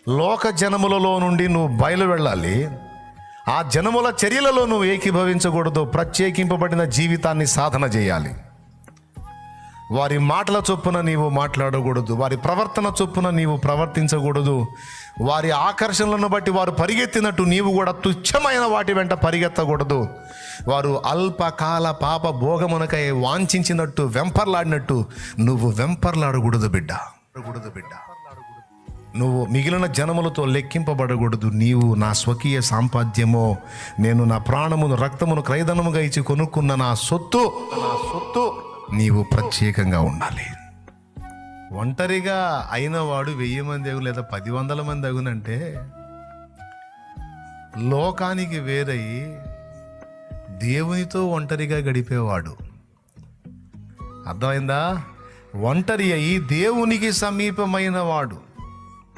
లోక జనములలో నుండి నువ్వు బయలు వెళ్ళాలి. ఆ జనముల చర్యలలో నువ్వు ఏకీభవించకూడదు. ప్రత్యేకింపబడిన జీవితాన్ని సాధన చేయాలి. వారి మాటల చొప్పున నీవు మాట్లాడకూడదు. వారి ప్రవర్తన చొప్పున నీవు ప్రవర్తించకూడదు. వారి ఆకర్షణలను బట్టి వారు పరిగెత్తినట్టు నీవు కూడా తుచ్చమైన వాటి వెంట పరిగెత్తకూడదు. వారు అల్పకాల పాప భోగమునకై వాంఛించినట్టు వెంపర్లాడినట్టు నువ్వు వెంపర్లాడకూడదు బిడ్డ. నువ్వు మిగిలిన జనములతో లెక్కింపబడకూడదు. నీవు నా స్వకీయ సాంపాద్యమో, నేను నా ప్రాణమును రక్తమును క్రయధనముగా ఇచ్చి కొనుక్కున్న నా సొత్తు నీవు ప్రత్యేకంగా ఉండాలి. ఒంటరిగా అయిన వాడు 1000 మంది అగు లేదా 10,000 మంది అగునంటే లోకానికి వేరై దేవునితో ఒంటరిగా గడిపేవాడు. అర్థమైందా? ఒంటరి అయి దేవునికి సమీపమైన వాడు.